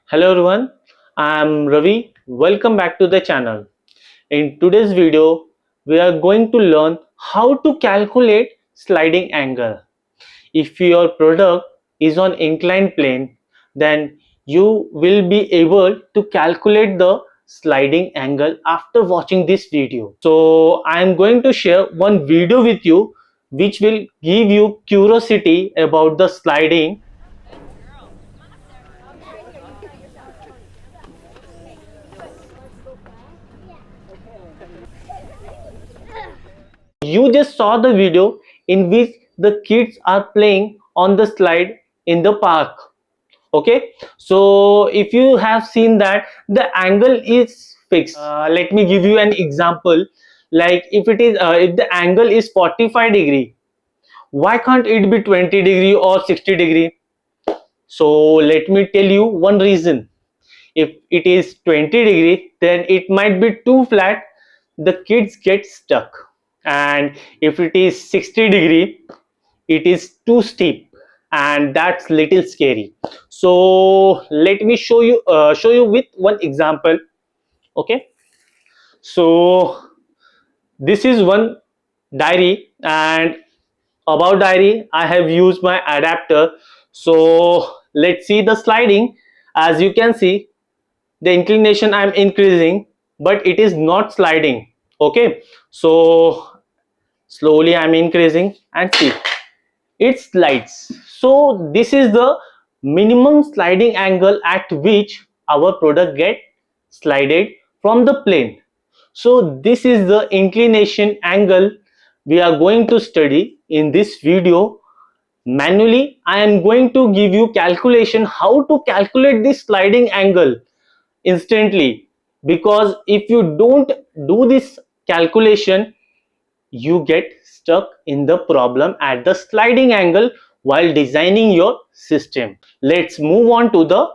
Hello everyone, I am Ravi. Welcome back to the channel. In today's video, we are going to learn how to calculate sliding angle. If your product is on inclined plane, then you will be able to calculate the sliding angle after watching this video. So I am going to share one video with you which will give you curiosity about the sliding. You just saw the video in which the kids are playing on the slide in the park. Okay, so if you have seen that the angle is fixed, let me give you an example. Like if the angle is 45 degree, why can't it be 20 degree or 60 degree? So let me tell you one reason. If it is 20 degree, then it might be too flat, the kids get stuck. And if it is 60 degree, it is too steep, and that's little scary. So let me show you with one example. Okay, so this is one diary, and about diary I have used my adapter. So let's see the sliding. As you can see, the inclination I'm increasing, but it is not sliding. Okay, so slowly I'm increasing and see, it slides. So this is the minimum sliding angle at which our product get slided from the plane. So this is the inclination angle we are going to study in this video. Manually I am going to give you calculation how to calculate this sliding angle instantly, because if you don't do this calculation, you get stuck in the problem at the sliding angle while designing your system. Let's move on to the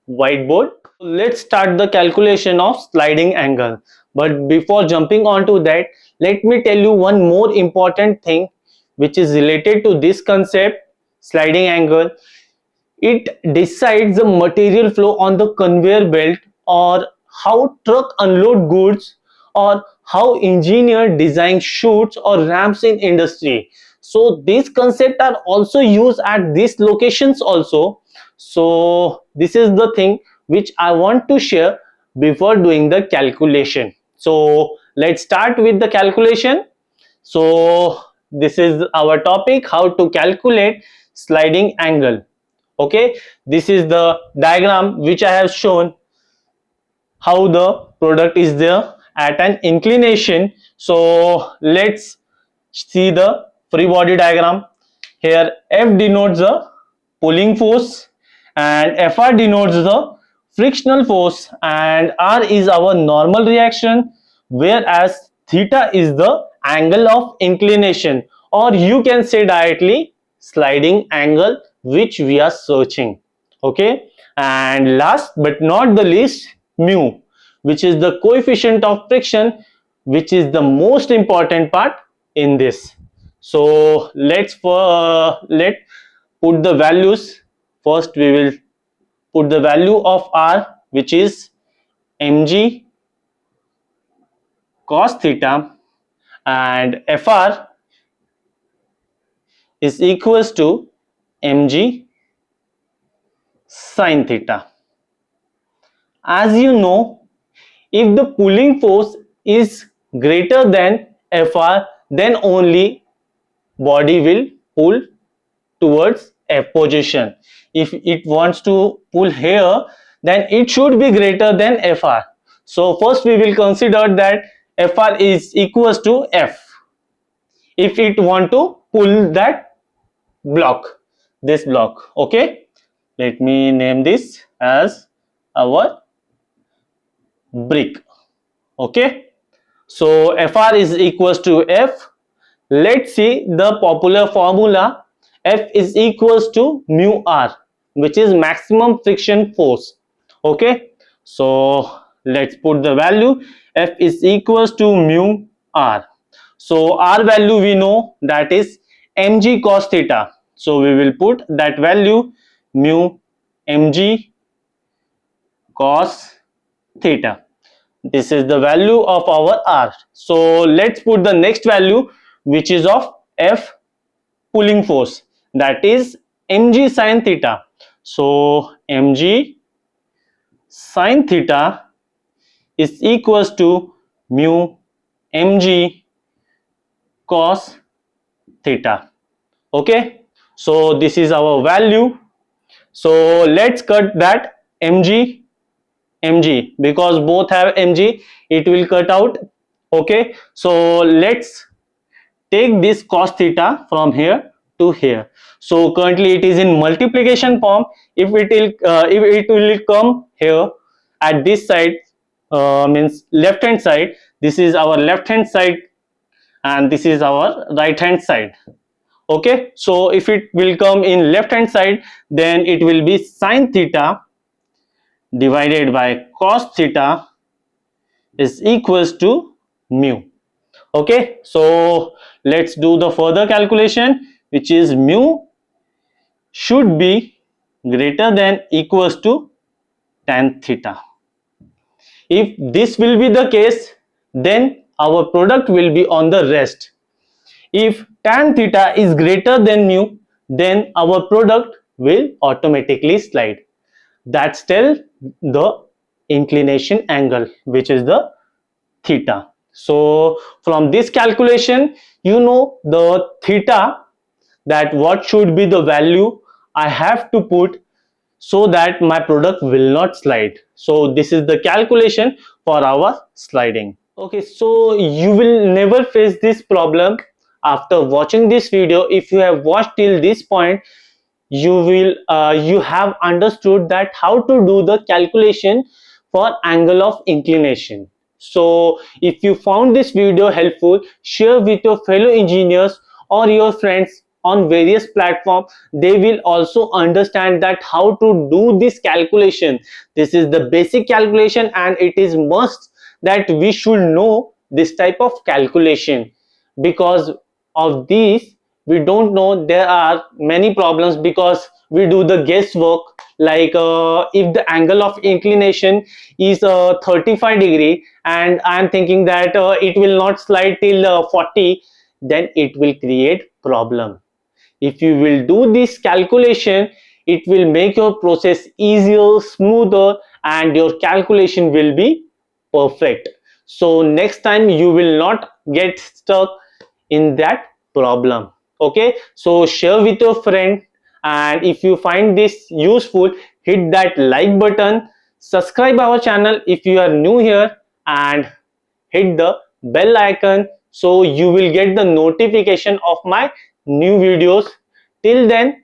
whiteboard. Let's start the calculation of sliding angle. But before jumping on to that, let me tell you one more important thing which is related to this concept, sliding angle. It decides the material flow on the conveyor belt, or how truck unload goods, or how engineer design chutes or ramps in industry. So these concepts are also used at these locations also. So this is the thing which I want to share before doing the calculation. So let's start with the calculation. So this is our topic, how to calculate sliding angle. Okay, this is the diagram which I have shown how the product is there at an inclination. So let's see the free body diagram. Here F denotes the pulling force and Fr denotes the frictional force, and R is our normal reaction, whereas theta is the angle of inclination, or you can say directly sliding angle which we are searching. Okay, and last but not the least, mu, which is the coefficient of friction, which is the most important part in this. So let put the values. First we will put the value of R, which is mg cos theta, and Fr is equals to mg sin theta. As you know, if the pulling force is greater than Fr, then only body will pull towards F position. If it wants to pull here, then it should be greater than Fr. So first we will consider that Fr is equals to F if it want to pull that block, this block. Okay, let me name this as our brick. Okay, so Fr is equals to F. Let's see the popular formula. F is equals to mu R, which is maximum friction force. Okay, so let's put the value. F is equals to mu R. So R value we know, that is mg cos theta. So we will put that value, mu mg cos theta. This is the value of our R. So let's put the next value, which is of F pulling force, that is mg sin theta. So mg sin theta is equals to mu mg cos theta. Okay, so this is our value. So let's cut that mg because both have mg, it will cut out. Okay, so let's take this cos theta from here to here. So currently it is in multiplication form. If it will come here at this side, means left hand side, this is our left hand side and this is our right hand side. Okay, so if it will come in left hand side, then it will be sin theta divided by cos theta is equals to mu. Okay, so let's do the further calculation, which is mu should be greater than equals to tan theta. If this will be the case, then our product will be on the rest. If tan theta is greater than mu, then our product will automatically slide. That's tell the inclination angle, which is the theta. So from this calculation, you know the theta, that what should be the value I have to put so that my product will not slide. So this is the calculation for our sliding. Okay, so you will never face this problem after watching this video. If you have watched till this point, you have understood that how to do the calculation for angle of inclination. So if you found this video helpful, share with your fellow engineers or your friends on various platforms. They will also understand that how to do this calculation. This is the basic calculation and it is must that we should know this type of calculation. Because of these we don't know, there are many problems because we do the guesswork, like if the angle of inclination is 35 degree and I am thinking that it will not slide till 40, then it will create problem. If you will do this calculation, it will make your process easier, smoother, and your calculation will be perfect. So next time you will not get stuck in that problem. Okay, so share with your friend, and if you find this useful, hit that like button, subscribe our channel if you are new here, and hit the bell icon so you will get the notification of my new videos. Till then,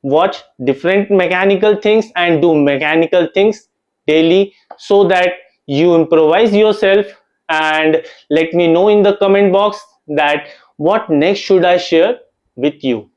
watch different mechanical things and do mechanical things daily so that you improvise yourself, and let me know in the comment box that what next should I share with you.